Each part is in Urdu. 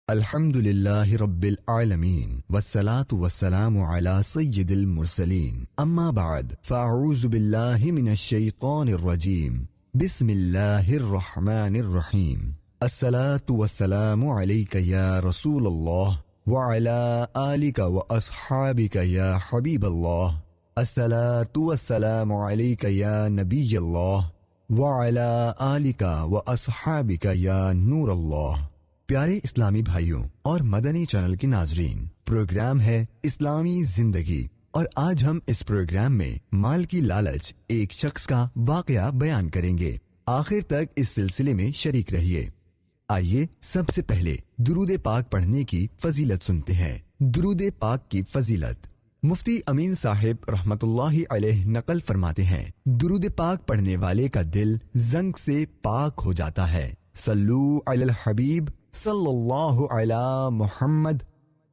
الحمدللہ رب العالمین والصلاة والسلام علی سید المرسلین اما بعد فاعوذ باللہ من الشیطان الرجیم بسم اللہ الرحمن الرحیم الصلاة والسلام علیک یا رسول اللہ وعلی آلک واصحابک یا حبیب اللہ الصلاة والسلام علیک یا نبی اللہ وعلی آلک واصحابک یا نور اللہ۔ پیارے اسلامی بھائیوں اور مدنی چینل کے ناظرین، پروگرام ہے اسلامی زندگی، اور آج ہم اس پروگرام میں مال کی لالچ ایک شخص کا واقعہ بیان کریں گے۔ آخر تک اس سلسلے میں شریک رہیے۔ آئیے سب سے پہلے درود پاک پڑھنے کی فضیلت سنتے ہیں۔ درود پاک کی فضیلت مفتی امین صاحب رحمت اللہ علیہ نقل فرماتے ہیں، درود پاک پڑھنے والے کا دل زنگ سے پاک ہو جاتا ہے۔ صلو علی الحبیب صلی اللہ علی محمد۔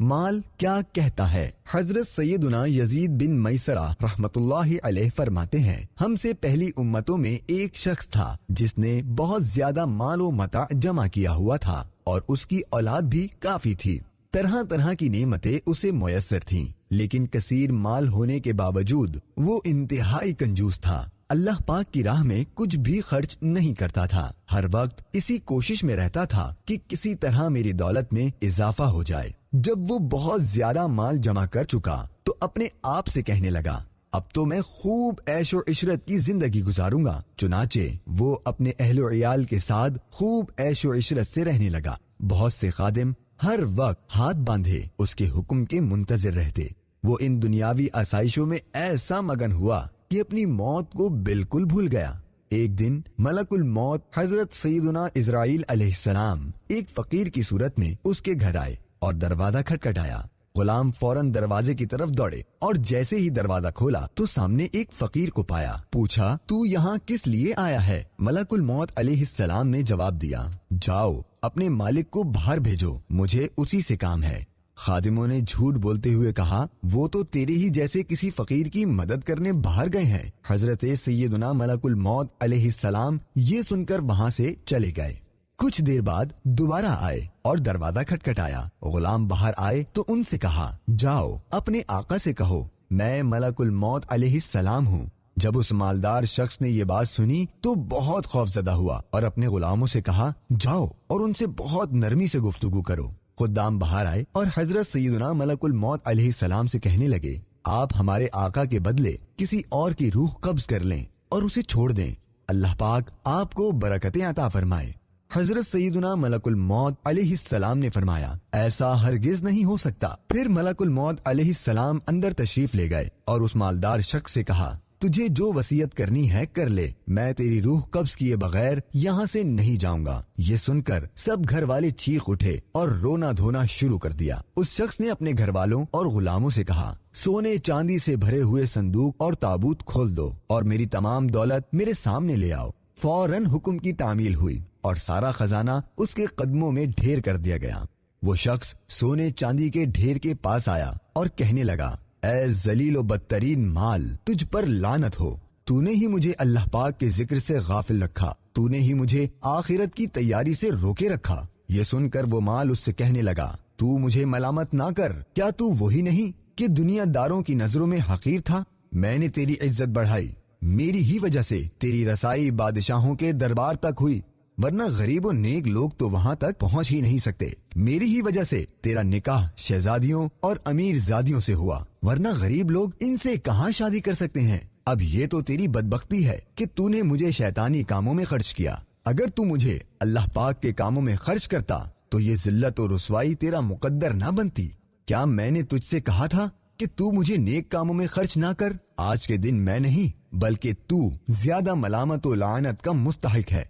مال کیا کہتا ہے؟ حضرت سیدنا یزید بن میسرہ رحمت اللہ علیہ فرماتے ہیں، ہم سے پہلی امتوں میں ایک شخص تھا جس نے بہت زیادہ مال و متاع جمع کیا ہوا تھا اور اس کی اولاد بھی کافی تھی۔ طرح طرح کی نعمتیں اسے میسر تھیں، لیکن کثیر مال ہونے کے باوجود وہ انتہائی کنجوس تھا۔ اللہ پاک کی راہ میں کچھ بھی خرچ نہیں کرتا تھا، ہر وقت اسی کوشش میں رہتا تھا کہ کسی طرح میری دولت میں اضافہ ہو جائے۔ جب وہ بہت زیادہ مال جمع کر چکا تو اپنے آپ سے کہنے لگا، اب تو میں خوب عیش و عشرت کی زندگی گزاروں گا۔ چنانچہ وہ اپنے اہل و عیال کے ساتھ خوب عیش و عشرت سے رہنے لگا۔ بہت سے خادم ہر وقت ہاتھ باندھے اس کے حکم کے منتظر رہتے۔ وہ ان دنیاوی آسائشوں میں ایسا مگن ہوا کہ اپنی موت کو بالکل بھول گیا۔ ایک دن ملک الموت حضرت سیدنا اسرائیل علیہ السلام ایک فقیر کی صورت میں اس کے گھر آئے اور دروازہ کھٹکھٹایا۔ غلام فوراً دروازے کی طرف دوڑے اور جیسے ہی دروازہ کھولا تو سامنے ایک فقیر کو پایا۔ پوچھا، تو یہاں کس لیے آیا ہے؟ ملک الموت علیہ السلام نے جواب دیا، جاؤ اپنے مالک کو باہر بھیجو، مجھے اسی سے کام ہے۔ خادموں نے جھوٹ بولتے ہوئے کہا، وہ تو تیرے ہی جیسے کسی فقیر کی مدد کرنے باہر گئے ہیں۔ حضرت سیدنا ملک الموت علیہ السلام یہ سن کر وہاں سے چلے گئے۔ کچھ دیر بعد دوبارہ آئے اور دروازہ کھٹکھٹایا۔ غلام باہر آئے تو ان سے کہا، جاؤ اپنے آقا سے کہو میں ملک الموت علیہ السلام ہوں۔ جب اس مالدار شخص نے یہ بات سنی تو بہت خوفزدہ ہوا اور اپنے غلاموں سے کہا، جاؤ اور ان سے بہت نرمی سے گفتگو کرو۔ خدام باہر آئے اور حضرت سیدنا ملک الموت علیہ السلام سے کہنے لگے، آپ ہمارے آقا کے بدلے کسی اور کی روح قبض کر لیں اور اسے چھوڑ دیں، اللہ پاک آپ کو برکتیں عطا فرمائے۔ حضرت سیدنا ملک الموت علیہ السلام نے فرمایا، ایسا ہرگز نہیں ہو سکتا۔ پھر ملک الموت علیہ السلام اندر تشریف لے گئے اور اس مالدار شخص سے کہا، تجھے جو وصیت کرنی ہے کر لے، میں تیری روح قبض کیے بغیر یہاں سے نہیں جاؤں گا۔ یہ سن کر سب گھر والے چیخ اٹھے اور رونا دھونا شروع کر دیا۔ اس شخص نے اپنے گھر والوں اور غلاموں سے کہا، سونے چاندی سے بھرے ہوئے صندوق اور تابوت کھول دو اور میری تمام دولت میرے سامنے لے آؤ۔ فوراً حکم کی تعمیل ہوئی اور سارا خزانہ اس کے قدموں میں ڈھیر کر دیا گیا۔ وہ شخص سونے چاندی کے ڈھیر کے پاس آیا اور کہنے لگا، اے ذلیل و بدترین مال، تجھ پر لعنت ہو، تو نے ہی مجھے اللہ پاک کے ذکر سے غافل رکھا، تو نے ہی مجھے آخرت کی تیاری سے روکے رکھا۔ یہ سن کر وہ مال اس سے کہنے لگا، تو مجھے ملامت نہ کر، کیا تو وہی نہیں کہ دنیا داروں کی نظروں میں حقیر تھا؟ میں نے تیری عزت بڑھائی، میری ہی وجہ سے تیری رسائی بادشاہوں کے دربار تک ہوئی، ورنہ غریب و نیک لوگ تو وہاں تک پہنچ ہی نہیں سکتے۔ میری ہی وجہ سے تیرا نکاح شہزادیوں اور امیر زادیوں سے ہوا، ورنہ غریب لوگ ان سے کہاں شادی کر سکتے ہیں۔ اب یہ تو تیری بدبختی ہے کہ تو نے مجھے شیطانی کاموں میں خرچ کیا۔ اگر تو مجھے اللہ پاک کے کاموں میں خرچ کرتا تو یہ ذلت و رسوائی تیرا مقدر نہ بنتی۔ کیا میں نے تجھ سے کہا تھا کہ تو مجھے نیک کاموں میں خرچ نہ کر؟ آج کے دن میں نہیں بلکہ تو زیادہ ملامت و لعنت کا مستحق ہے۔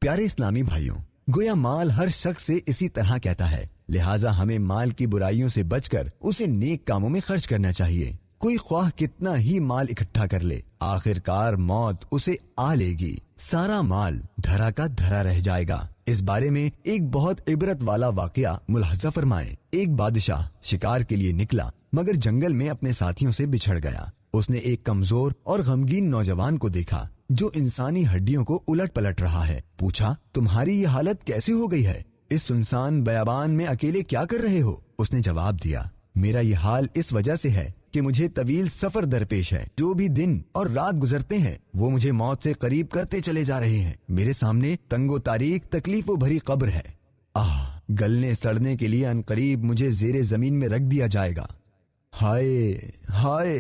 پیارے اسلامی بھائیوں، گویا مال ہر شخص سے اسی طرح کہتا ہے، لہٰذا ہمیں مال کی برائیوں سے بچ کر اسے نیک کاموں میں خرچ کرنا چاہیے۔ کوئی خواہ کتنا ہی مال اکٹھا کر لے، آخر کار موت اسے آ لے گی، سارا مال دھرا کا دھرا رہ جائے گا۔ اس بارے میں ایک بہت عبرت والا واقعہ ملاحظہ فرمائیں۔ ایک بادشاہ شکار کے لیے نکلا مگر جنگل میں اپنے ساتھیوں سے بچھڑ گیا۔ اس نے ایک کمزور اور غمگین نوجوان کو دیکھا جو انسانی ہڈیوں کو الٹ پلٹ رہا ہے۔ پوچھا، تمہاری یہ حالت کیسے ہو گئی ہے؟ اس سنسان بیابان میں اکیلے کیا کر رہے ہو؟ اس نے جواب دیا، میرا یہ حال اس وجہ سے ہے کہ مجھے طویل سفر درپیش ہے۔ جو بھی دن اور رات گزرتے ہیں وہ مجھے موت سے قریب کرتے چلے جا رہے ہیں۔ میرے سامنے تنگ و تاریک تکلیفوں بھری قبر ہے۔ گلنے سڑنے کے لیے عنقریب مجھے زیر زمین میں رکھ دیا جائے گا۔ ہائے ہائے،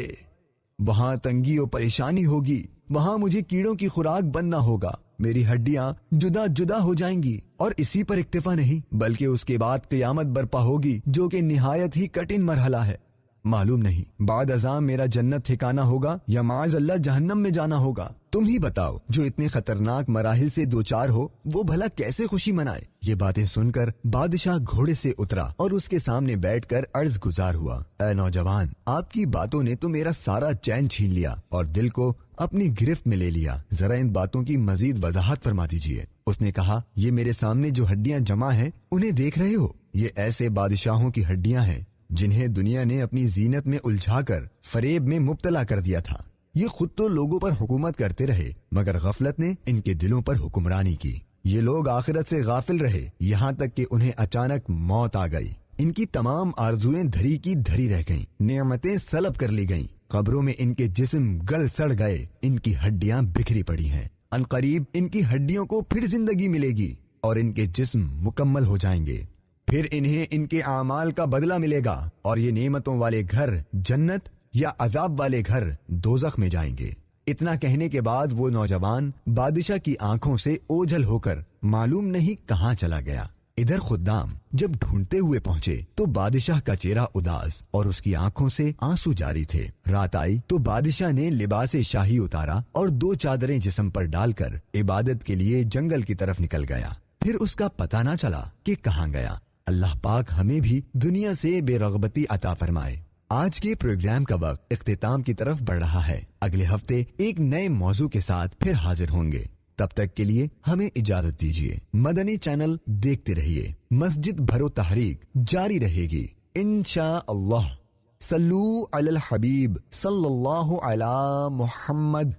وہاں تنگی و پریشانی ہوگی، وہاں مجھے کیڑوں کی خوراک بننا ہوگا، میری ہڈیاں جدا جدا ہو جائیں گی۔ اور اسی پر اکتفا نہیں بلکہ اس کے بعد قیامت برپا ہوگی، جو کہ نہایت ہی کٹھن مرحلہ ہے۔ معلوم نہیں بعد ازاں میرا جنت ٹھکانہ ہوگا یا معاذ اللہ جہنم میں جانا ہوگا۔ تم ہی بتاؤ، جو اتنے خطرناک مراحل سے دوچار ہو وہ بھلا کیسے خوشی منائے؟ یہ باتیں سن کر بادشاہ گھوڑے سے اترا اور اس کے سامنے بیٹھ کر عرض گزار ہوا، اے نوجوان، آپ کی باتوں نے تو میرا سارا چین چھین لیا اور دل کو اپنی گرفت میں لے لیا۔ ذرا ان باتوں کی مزید وضاحت فرما دیجیے۔ اس نے کہا، یہ میرے سامنے جو ہڈیاں جمع ہیں انہیں دیکھ رہے ہو؟ یہ ایسے بادشاہوں کی ہڈیاں ہیں جنہیں دنیا نے اپنی زینت میں الجھا کر فریب میں مبتلا کر دیا تھا۔ یہ خود تو لوگوں پر حکومت کرتے رہے مگر غفلت نے ان کے دلوں پر حکمرانی کی۔ یہ لوگ آخرت سے غافل رہے یہاں تک کہ انہیں اچانک موت آ گئی۔ ان کی تمام آرزویں دھری کی دھری رہ گئیں، نعمتیں سلب کر لی گئیں، قبروں میں ان کے جسم گل سڑ گئے، ان کی ہڈیاں بکھری پڑی ہیں۔ عنقریب ان کی ہڈیوں کو پھر زندگی ملے گی اور ان کے جسم مکمل ہو جائیں گے، پھر انہیں ان کے اعمال کا بدلہ ملے گا اور یہ نعمتوں والے گھر جنت یا عذاب والے گھر دوزخ میں جائیں گے۔ اتنا کہنے کے بعد وہ نوجوان بادشاہ کی آنکھوں سے اوجھل ہو کر معلوم نہیں کہاں چلا گیا۔ ادھر خدام جب ڈھونڈتے ہوئے پہنچے تو بادشاہ کا چہرہ اداس اور اس کی آنکھوں سے آنسو جاری تھے۔ رات آئی تو بادشاہ نے لباس شاہی اتارا اور 2 چادریں جسم پر ڈال کر عبادت کے لیے جنگل کی طرف نکل گیا۔ پھر اس کا پتہ نہ چلا کہ کہاں گیا۔ اللہ پاک ہمیں بھی دنیا سے بے رغبتی عطا فرمائے۔ آج کے پروگرام کا وقت اختتام کی طرف بڑھ رہا ہے۔ اگلے ہفتے ایک نئے موضوع کے ساتھ پھر حاضر ہوں گے۔ تب تک کے لیے ہمیں اجازت دیجیے۔ مدنی چینل دیکھتے رہیے، مسجد بھرو تحریک جاری رہے گی انشاءاللہ۔ صلو علی الحبیب صلی اللہ علی محمد۔